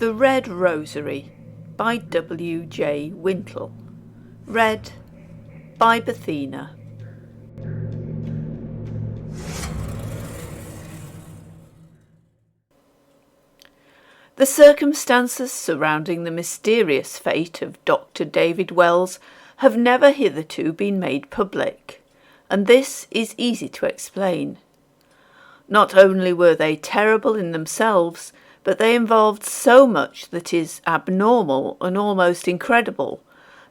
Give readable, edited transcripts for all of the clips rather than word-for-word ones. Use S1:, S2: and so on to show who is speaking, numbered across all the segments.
S1: The Red Rosary by W J Wintle. Read by Bethina. The circumstances surrounding the mysterious fate of Dr. David Wells have never hitherto been made public, and this is easy to explain. Not only were they terrible in themselves, but they involved so much that is abnormal and almost incredible,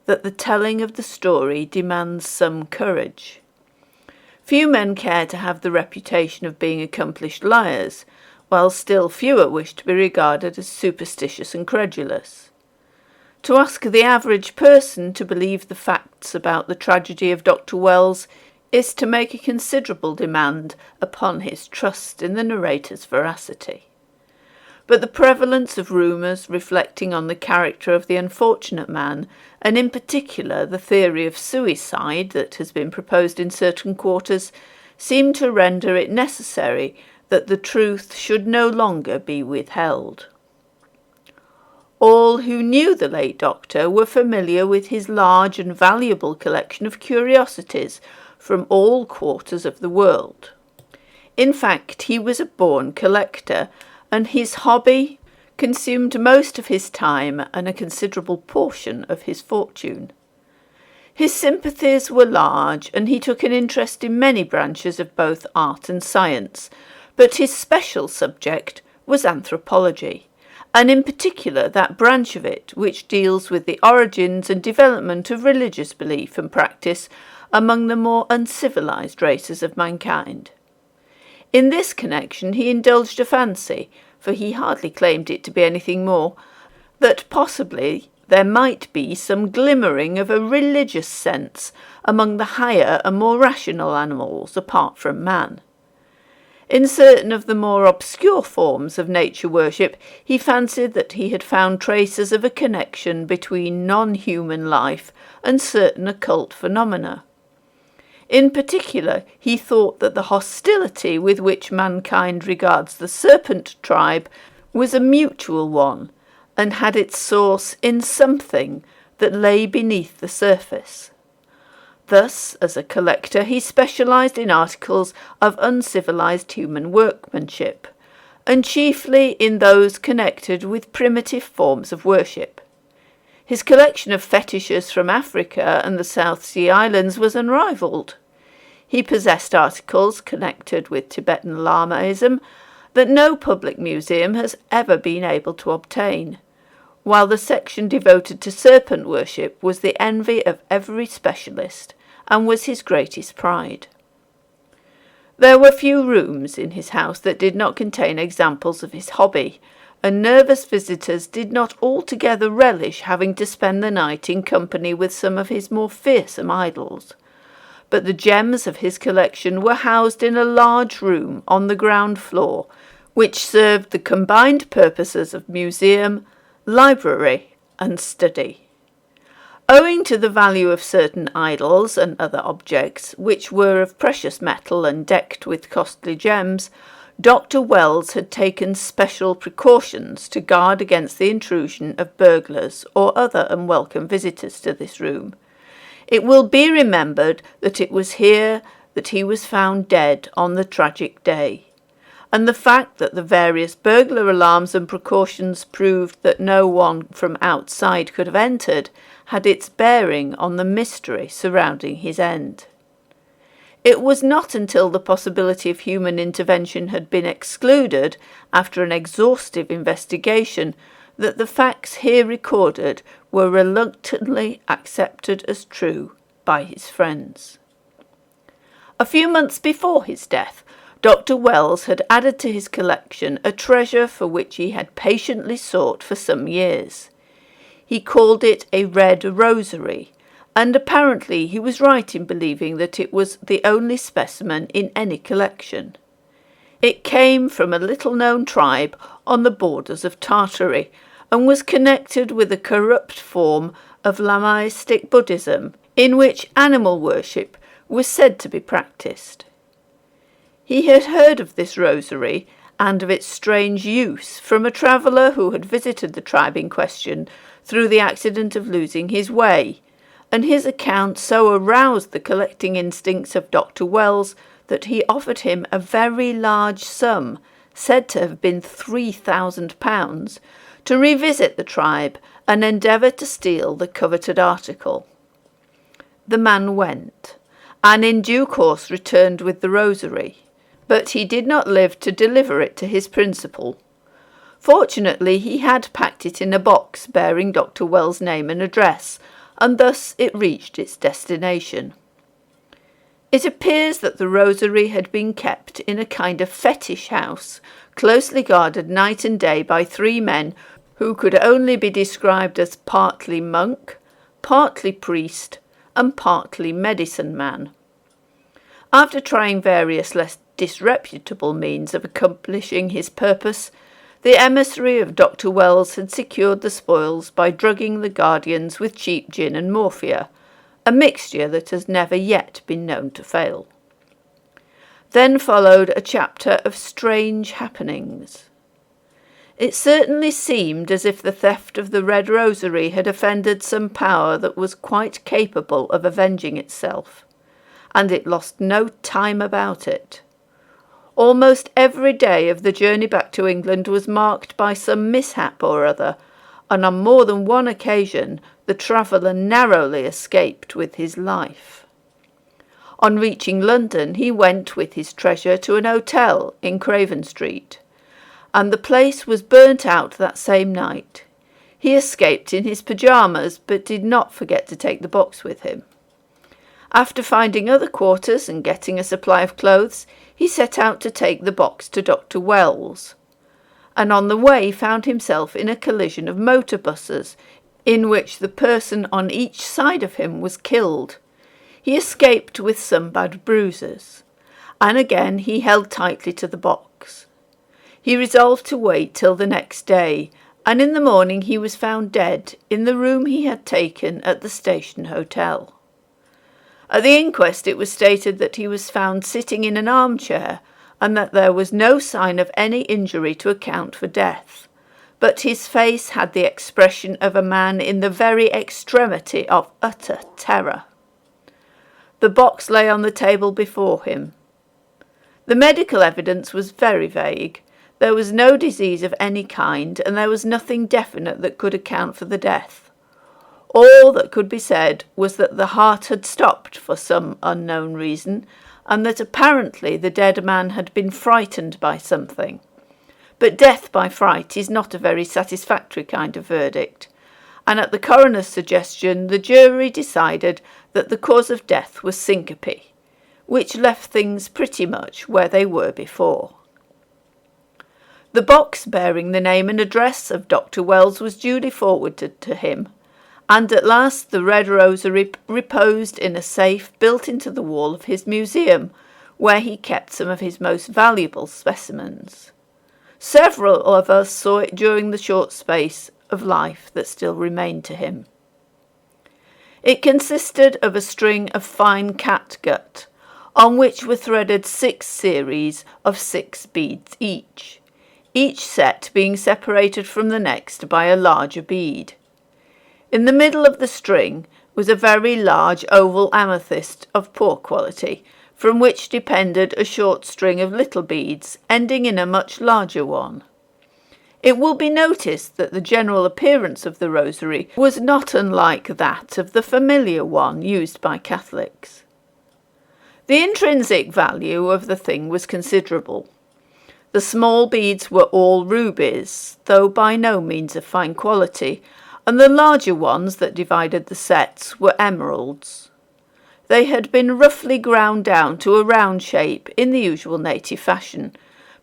S1: that the telling of the story demands some courage. Few men care to have the reputation of being accomplished liars, while still fewer wish to be regarded as superstitious and credulous. To ask the average person to believe the facts about the tragedy of Dr. Wells is to make a considerable demand upon his trust in the narrator's veracity. But the prevalence of rumours reflecting on the character of the unfortunate man, and in particular the theory of suicide that has been proposed in certain quarters, seem to render it necessary that the truth should no longer be withheld. All who knew the late doctor were familiar with his large and valuable collection of curiosities from all quarters of the world. In fact, he was a born collector, and his hobby consumed most of his time and a considerable portion of his fortune. His sympathies were large, and he took an interest in many branches of both art and science, but his special subject was anthropology, and in particular that branch of it which deals with the origins and development of religious belief and practice among the more uncivilized races of mankind. In this connection he indulged a fancy, for he hardly claimed it to be anything more, that possibly there might be some glimmering of a religious sense among the higher and more rational animals apart from man. In certain of the more obscure forms of nature worship, he fancied that he had found traces of a connection between non-human life and certain occult phenomena. In particular, he thought that the hostility with which mankind regards the serpent tribe was a mutual one, and had its source in something that lay beneath the surface. Thus, as a collector, he specialized in articles of uncivilized human workmanship, and chiefly in those connected with primitive forms of worship. His collection of fetishes from Africa and the South Sea Islands was unrivalled. He possessed articles connected with Tibetan Lamaism that no public museum has ever been able to obtain, while the section devoted to serpent worship was the envy of every specialist and was his greatest pride. There were few rooms in his house that did not contain examples of his hobby, and nervous visitors did not altogether relish having to spend the night in company with some of his more fearsome idols. But the gems of his collection were housed in a large room on the ground floor, which served the combined purposes of museum, library, and study. Owing to the value of certain idols and other objects, which were of precious metal and decked with costly gems, Dr. Wells had taken special precautions to guard against the intrusion of burglars or other unwelcome visitors to this room. It will be remembered that it was here that he was found dead on the tragic day, and the fact that the various burglar alarms and precautions proved that no one from outside could have entered had its bearing on the mystery surrounding his end. It was not until the possibility of human intervention had been excluded after an exhaustive investigation that the facts here recorded were reluctantly accepted as true by his friends. A few months before his death, Dr. Wells had added to his collection a treasure for which he had patiently sought for some years. He called it a Red Rosary, and apparently he was right in believing that it was the only specimen in any collection. It came from a little-known tribe on the borders of Tartary, and was connected with a corrupt form of Lamaistic Buddhism, in which animal worship was said to be practiced. He had heard of this rosary and of its strange use from a traveller who had visited the tribe in question through the accident of losing his way, and his account so aroused the collecting instincts of Dr. Wells that he offered him a very large sum, said to have been £3,000, to revisit the tribe and endeavour to steal the coveted article. The man went, and in due course returned with the rosary, but he did not live to deliver it to his principal. Fortunately, he had packed it in a box bearing Dr. Wells' name and address, and thus it reached its destination. It appears that the rosary had been kept in a kind of fetish house, closely guarded night and day by 3 men who could only be described as partly monk, partly priest, and partly medicine man. After trying various less disreputable means of accomplishing his purpose, the emissary of Dr. Wells had secured the spoils by drugging the guardians with cheap gin and morphia, a mixture that has never yet been known to fail. Then followed a chapter of strange happenings. It certainly seemed as if the theft of the red rosary had offended some power that was quite capable of avenging itself, and it lost no time about it. Almost every day of the journey back to England was marked by some mishap or other, and on more than one occasion the traveller narrowly escaped with his life. On reaching London, he went with his treasure to an hotel in Craven Street, and the place was burnt out that same night. He escaped in his pyjamas, but did not forget to take the box with him. After finding other quarters and getting a supply of clothes, he set out to take the box to Dr. Wells, and on the way found himself in a collision of motor buses, in which the person on each side of him was killed. He escaped with some bad bruises, and again he held tightly to the box. He resolved to wait till the next day, and in the morning he was found dead in the room he had taken at the station hotel. At the inquest it was stated that he was found sitting in an armchair, and that there was no sign of any injury to account for death, but his face had the expression of a man in the very extremity of utter terror. The box lay on the table before him. The medical evidence was very vague. There was no disease of any kind, and there was nothing definite that could account for the death. All that could be said was that the heart had stopped for some unknown reason, and that apparently the dead man had been frightened by something. But death by fright is not a very satisfactory kind of verdict, and at the coroner's suggestion the jury decided that the cause of death was syncope, which left things pretty much where they were before. The box bearing the name and address of Dr. Wells was duly forwarded to him, and at last the red rosary reposed in a safe built into the wall of his museum, where he kept some of his most valuable specimens. Several of us saw it during the short space of life that still remained to him. It consisted of a string of fine catgut, on which were threaded 6 series of 6 beads each set being separated from the next by a larger bead. In the middle of the string was a very large oval amethyst of poor quality, from which depended a short string of little beads, ending in a much larger one. It will be noticed that the general appearance of the rosary was not unlike that of the familiar one used by Catholics. The intrinsic value of the thing was considerable. The small beads were all rubies, though by no means of fine quality, and the larger ones that divided the sets were emeralds. They had been roughly ground down to a round shape in the usual native fashion,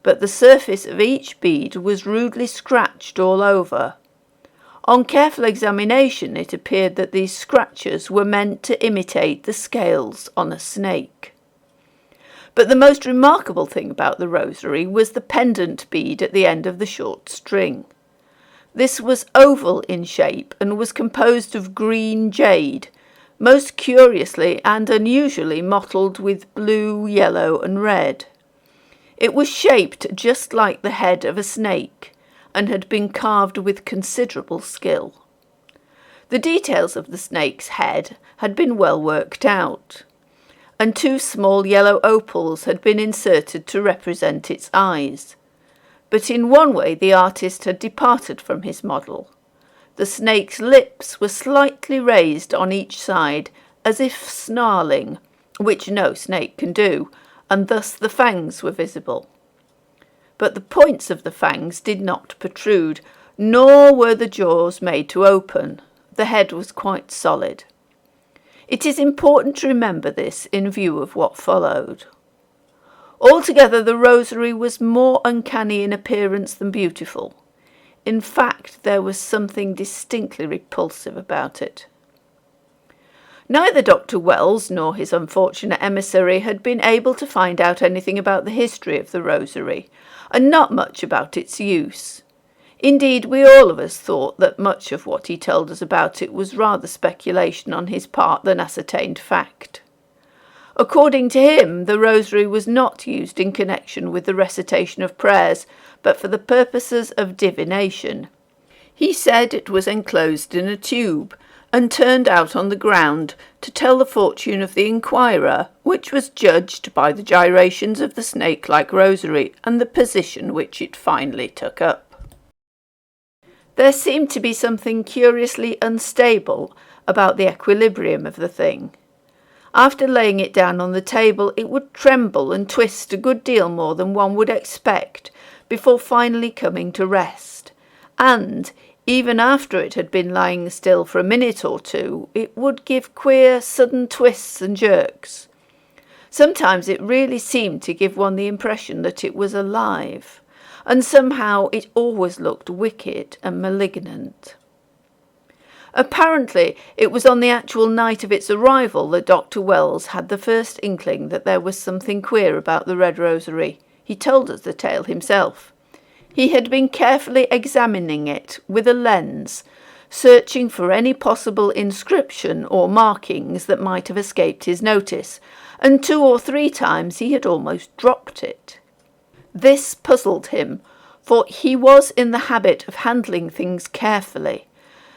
S1: but the surface of each bead was rudely scratched all over. On careful examination it appeared that these scratches were meant to imitate the scales on a snake. But the most remarkable thing about the rosary was the pendant bead at the end of the short string. This was oval in shape and was composed of green jade, most curiously and unusually mottled with blue, yellow and red. It was shaped just like the head of a snake and had been carved with considerable skill. The details of the snake's head had been well worked out, and 2 small yellow opals had been inserted to represent its eyes. But in one way the artist had departed from his model. The snake's lips were slightly raised on each side, as if snarling, which no snake can do, and thus the fangs were visible. But the points of the fangs did not protrude, nor were the jaws made to open. The head was quite solid. It is important to remember this in view of what followed. Altogether, the rosary was more uncanny in appearance than beautiful. In fact, there was something distinctly repulsive about it. Neither Dr. Wells nor his unfortunate emissary had been able to find out anything about the history of the rosary, and not much about its use. Indeed, we all of us thought that much of what he told us about it was rather speculation on his part than ascertained fact. According to him, the rosary was not used in connection with the recitation of prayers, but for the purposes of divination. He said it was enclosed in a tube and turned out on the ground to tell the fortune of the inquirer, which was judged by the gyrations of the snake-like rosary and the position which it finally took up. There seemed to be something curiously unstable about the equilibrium of the thing. After laying it down on the table, it would tremble and twist a good deal more than one would expect before finally coming to rest, and even after it had been lying still for a minute or two, it would give queer, sudden twists and jerks. Sometimes it really seemed to give one the impression that it was alive, and somehow it always looked wicked and malignant. Apparently, it was on the actual night of its arrival that Dr. Wells had the first inkling that there was something queer about the red rosary. He told us the tale himself. He had been carefully examining it with a lens, searching for any possible inscription or markings that might have escaped his notice, and 2 or 3 times he had almost dropped it. This puzzled him, for he was in the habit of handling things carefully,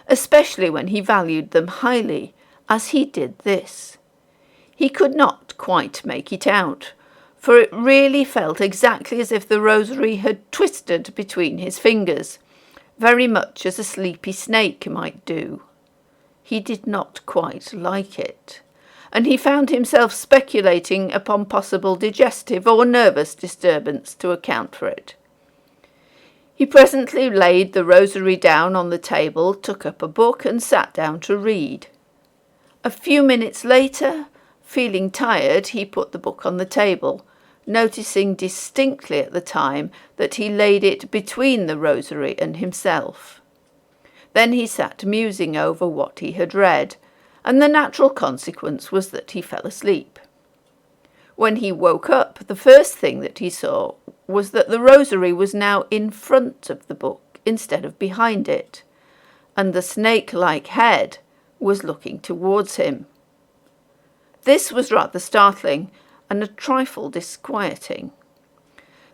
S1: especially when he valued them highly, as he did this. He could not quite make it out, for it really felt exactly as if the rosary had twisted between his fingers, very much as a sleepy snake might do. He did not quite like it, and he found himself speculating upon possible digestive or nervous disturbance to account for it. He presently laid the rosary down on the table, took up a book, and sat down to read. A few minutes later, feeling tired, he put the book on the table, noticing distinctly at the time that he laid it between the rosary and himself. Then he sat musing over what he had read, and the natural consequence was that he fell asleep. When he woke up, the first thing that he saw was that the rosary was now in front of the book instead of behind it, and the snake-like head was looking towards him. This was rather startling and a trifle disquieting.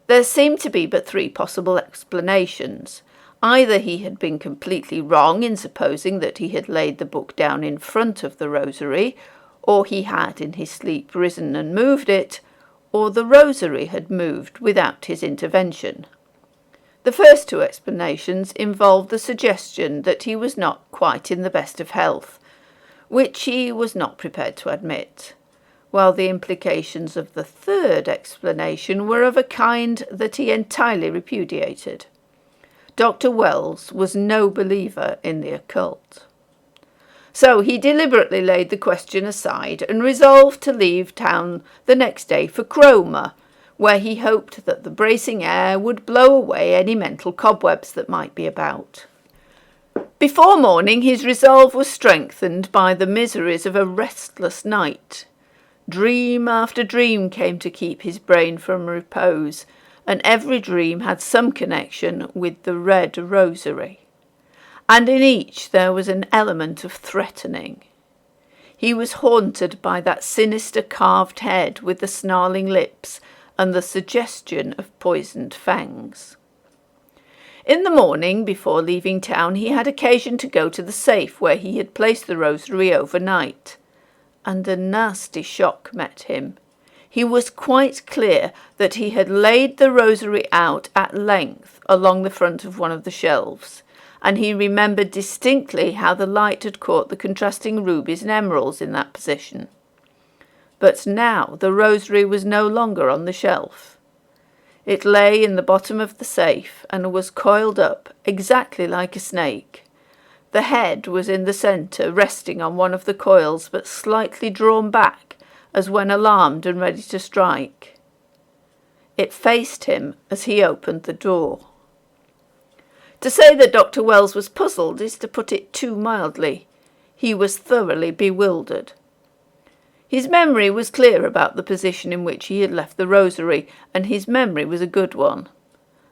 S1: There seemed to be but 3 possible explanations. Either he had been completely wrong in supposing that he had laid the book down in front of the rosary, or he had in his sleep risen and moved it, or the rosary had moved without his intervention. The first 2 explanations involved the suggestion that he was not quite in the best of health, which he was not prepared to admit, while the implications of the 3rd explanation were of a kind that he entirely repudiated. Dr. Wells was no believer in the occult. So he deliberately laid the question aside and resolved to leave town the next day for Cromer, where he hoped that the bracing air would blow away any mental cobwebs that might be about. Before morning his resolve was strengthened by the miseries of a restless night. Dream after dream came to keep his brain from repose, and every dream had some connection with the red rosary, and in each there was an element of threatening. He was haunted by that sinister carved head with the snarling lips and the suggestion of poisoned fangs. In the morning, before leaving town, he had occasion to go to the safe where he had placed the rosary overnight, and a nasty shock met him. He was quite clear that he had laid the rosary out at length along the front of one of the shelves, and he remembered distinctly how the light had caught the contrasting rubies and emeralds in that position. But now the rosary was no longer on the shelf. It lay in the bottom of the safe and was coiled up exactly like a snake. The head was in the centre, resting on one of the coils, but slightly drawn back as when alarmed and ready to strike. It faced him as he opened the door. To say that Dr. Wells was puzzled is to put it too mildly. He was thoroughly bewildered. His memory was clear about the position in which he had left the rosary, and his memory was a good one.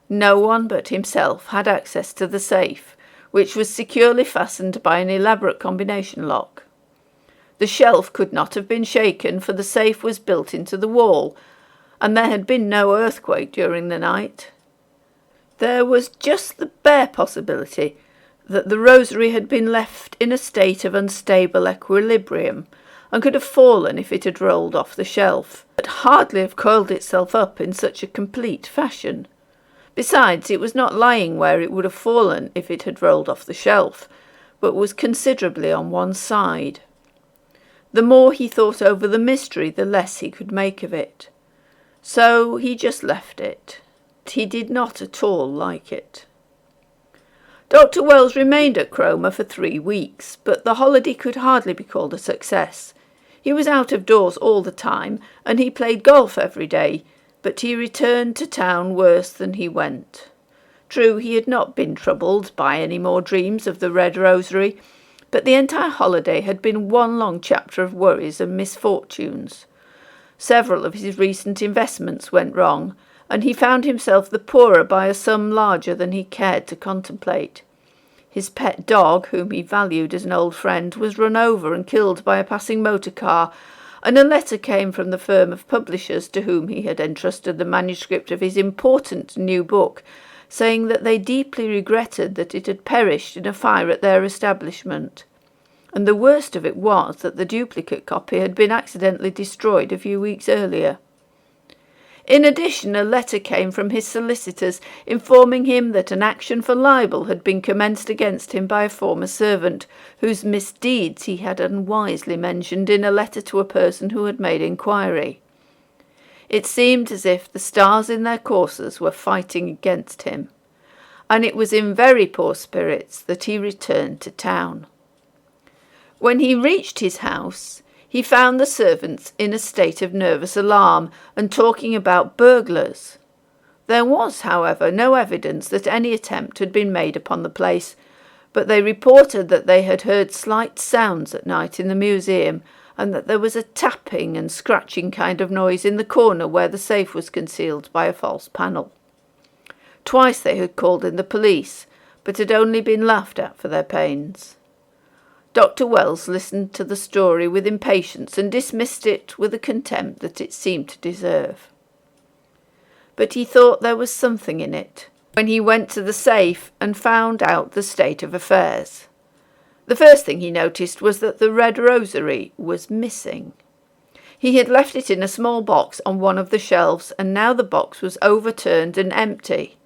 S1: No one but himself had access to the safe, which was securely fastened by an elaborate combination lock. The shelf could not have been shaken, for the safe was built into the wall, and there had been no earthquake during the night. There was just the bare possibility that the rosary had been left in a state of unstable equilibrium, and could have fallen if it had rolled off the shelf, but hardly have coiled itself up in such a complete fashion. Besides, it was not lying where it would have fallen if it had rolled off the shelf, but was considerably on one side. The more he thought over the mystery, the less he could make of it. So he just left it. He did not at all like it. Dr. Wells remained at Cromer for 3 weeks, but the holiday could hardly be called a success. He was out of doors all the time, and he played golf every day, but he returned to town worse than he went. True, he had not been troubled by any more dreams of the red rosary, but the entire holiday had been one long chapter of worries and misfortunes. Several of his recent investments went wrong, and he found himself the poorer by a sum larger than he cared to contemplate. His pet dog, whom he valued as an old friend, was run over and killed by a passing motor car, and a letter came from the firm of publishers to whom he had entrusted the manuscript of his important new book, saying that they deeply regretted that it had perished in a fire at their establishment. And the worst of it was that the duplicate copy had been accidentally destroyed a few weeks earlier. In addition, a letter came from his solicitors informing him that an action for libel had been commenced against him by a former servant, whose misdeeds he had unwisely mentioned in a letter to a person who had made inquiry. It seemed as if the stars in their courses were fighting against him, and it was in very poor spirits that he returned to town. When he reached his house, he found the servants in a state of nervous alarm and talking about burglars. There was, however, no evidence that any attempt had been made upon the place, but they reported that they had heard slight sounds at night in the museum, and that there was a tapping and scratching kind of noise in the corner where the safe was concealed by a false panel. Twice they had called in the police, but had only been laughed at for their pains. Dr. Wells listened to the story with impatience and dismissed it with a contempt that it seemed to deserve. But he thought there was something in it when he went to the safe and found out the state of affairs. The first thing he noticed was that the red rosary was missing. He had left it in a small box on one of the shelves, and now the box was overturned and empty.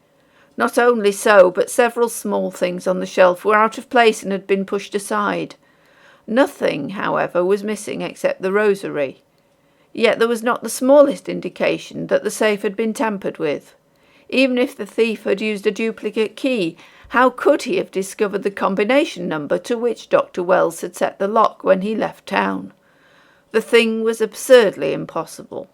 S1: Not only so, but several small things on the shelf were out of place and had been pushed aside. Nothing, however, was missing except the rosary. Yet there was not the smallest indication that the safe had been tampered with. Even if the thief had used a duplicate key, how could he have discovered the combination number to which Dr. Wells had set the lock when he left town? The thing was absurdly impossible.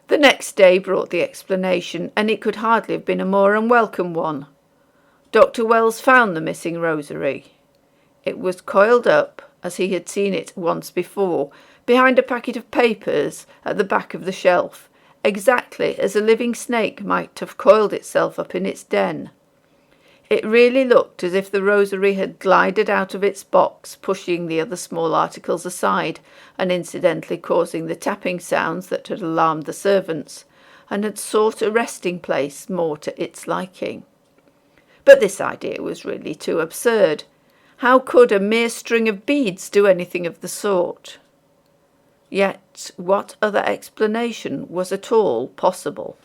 S1: The next day brought the explanation, and it could hardly have been a more unwelcome one. Dr. Wells found the missing rosary. It was coiled up, as he had seen it once before, behind a packet of papers at the back of the shelf, exactly as a living snake might have coiled itself up in its den. It really looked as if the rosary had glided out of its box, pushing the other small articles aside, and incidentally causing the tapping sounds that had alarmed the servants, and had sought a resting place more to its liking. But this idea was really too absurd. How could a mere string of beads do anything of the sort? Yet what other explanation was at all possible?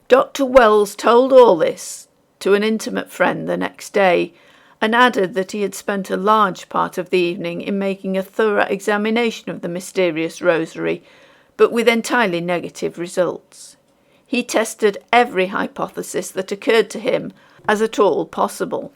S1: Dr. Wells told all this to an intimate friend the next day, and added that he had spent a large part of the evening in making a thorough examination of the mysterious rosary, but with entirely negative results. He tested every hypothesis that occurred to him as at all possible.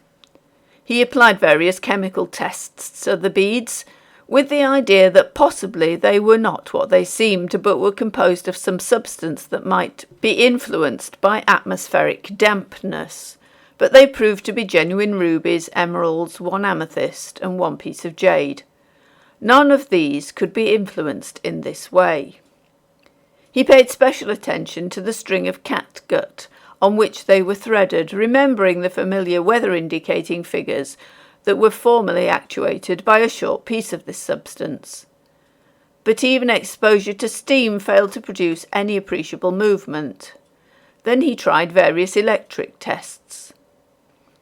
S1: He applied various chemical tests to the beads, with the idea that possibly they were not what they seemed, but were composed of some substance that might be influenced by atmospheric dampness. But they proved to be genuine rubies, emeralds, one amethyst, and one piece of jade. None of these could be influenced in this way. He paid special attention to the string of catgut on which they were threaded, remembering the familiar weather-indicating figures that were formerly actuated by a short piece of this substance. But even exposure to steam failed to produce any appreciable movement. Then he tried various electric tests,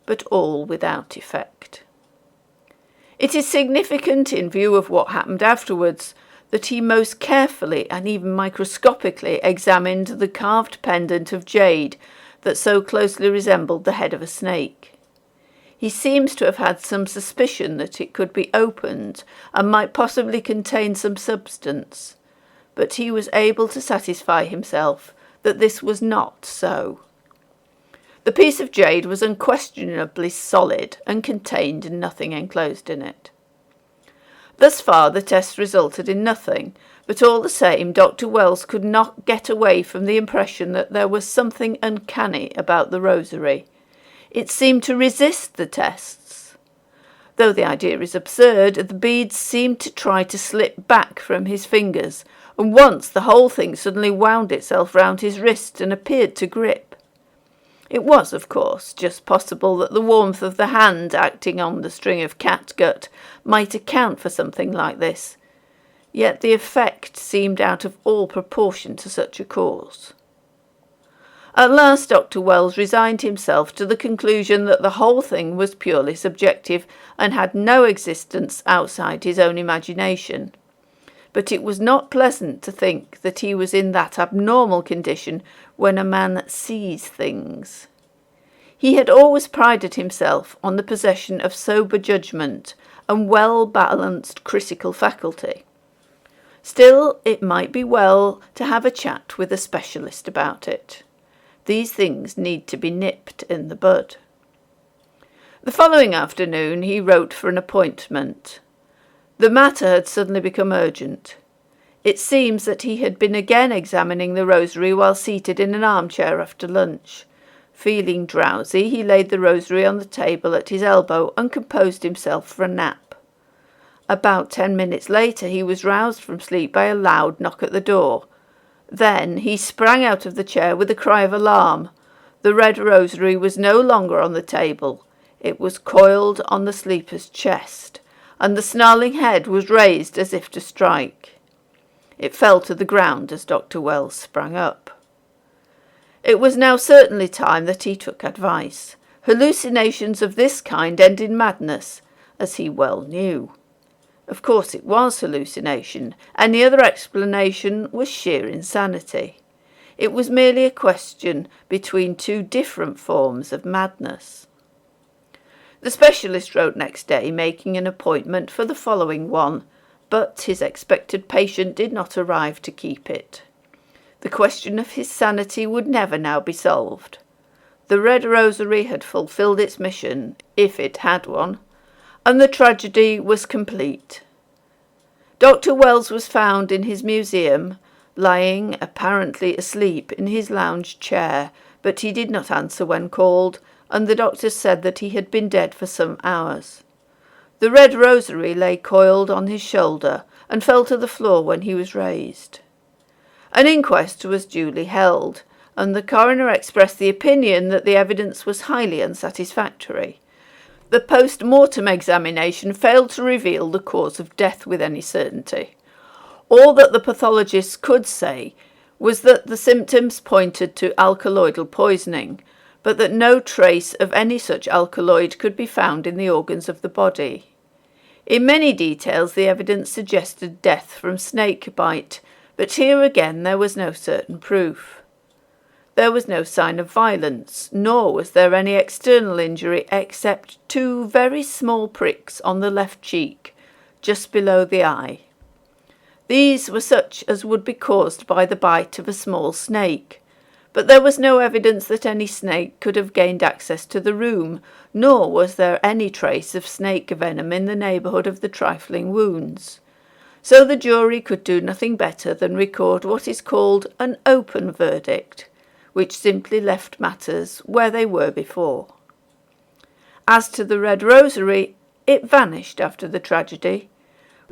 S1: but all without effect. It is significant, in view of what happened afterwards, that he most carefully and even microscopically examined the carved pendant of jade that so closely resembled the head of a snake. He seems to have had some suspicion that it could be opened and might possibly contain some substance, but he was able to satisfy himself that this was not so. The piece of jade was unquestionably solid and contained nothing enclosed in it. Thus far the test resulted in nothing, but all the same Dr. Wells could not get away from the impression that there was something uncanny about the rosary. It seemed to resist the tests. Though the idea is absurd, the beads seemed to try to slip back from his fingers, and once the whole thing suddenly wound itself round his wrist and appeared to grip. It was, of course, just possible that the warmth of the hand acting on the string of catgut might account for something like this, yet the effect seemed out of all proportion to such a cause. At last Dr. Wells resigned himself to the conclusion that the whole thing was purely subjective and had no existence outside his own imagination. But it was not pleasant to think that he was in that abnormal condition when a man sees things. He had always prided himself on the possession of sober judgment and well-balanced critical faculty. Still, it might be well to have a chat with a specialist about it. These things need to be nipped in the bud. The following afternoon he wrote for an appointment. The matter had suddenly become urgent. It seems that he had been again examining the rosary while seated in an armchair after lunch. Feeling drowsy, he laid the rosary on the table at his elbow and composed himself for a nap. About 10 minutes later he was roused from sleep by a loud knock at the door. Then he sprang out of the chair with a cry of alarm. The red rosary was no longer on the table. It was coiled on the sleeper's chest, and the snarling head was raised as if to strike. It fell to the ground as Dr. Wells sprang up. It was now certainly time that he took advice. Hallucinations of this kind end in madness, as he well knew. Of course it was hallucination. Any other explanation was sheer insanity. It was merely a question between two different forms of madness. The specialist wrote next day, making an appointment for the following one, but his expected patient did not arrive to keep it. The question of his sanity would never now be solved. The red rosary had fulfilled its mission, if it had one, and the tragedy was complete. Dr. Wells was found in his museum, lying apparently asleep in his lounge chair, but he did not answer when called, and the doctors said that he had been dead for some hours. The red rosary lay coiled on his shoulder and fell to the floor when he was raised. An inquest was duly held, and the coroner expressed the opinion that the evidence was highly unsatisfactory. The post-mortem examination failed to reveal the cause of death with any certainty. All that the pathologists could say was that the symptoms pointed to alkaloidal poisoning, but that no trace of any such alkaloid could be found in the organs of the body. In many details, the evidence suggested death from snake bite, but here again there was no certain proof. There was no sign of violence, nor was there any external injury except 2 very small pricks on the left cheek, just below the eye. These were such as would be caused by the bite of a small snake, but there was no evidence that any snake could have gained access to the room, nor was there any trace of snake venom in the neighbourhood of the trifling wounds. So the jury could do nothing better than record what is called an open verdict, which simply left matters where they were before. As to the red rosary, it vanished after the tragedy.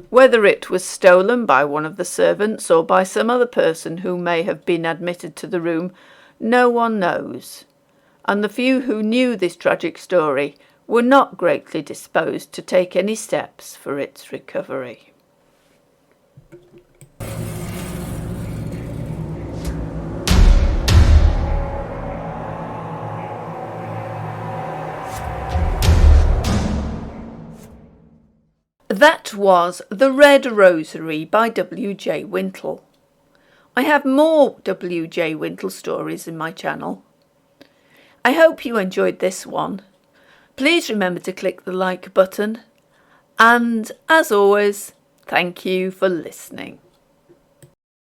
S1: Whether it was stolen by one of the servants or by some other person who may have been admitted to the room, no one knows, and the few who knew this tragic story were not greatly disposed to take any steps for its recovery. That was The Red Rosary by W J Wintle. I have more W J Wintle stories in my channel. I hope you enjoyed this one. Please remember to click the like button, and as always, thank you for listening.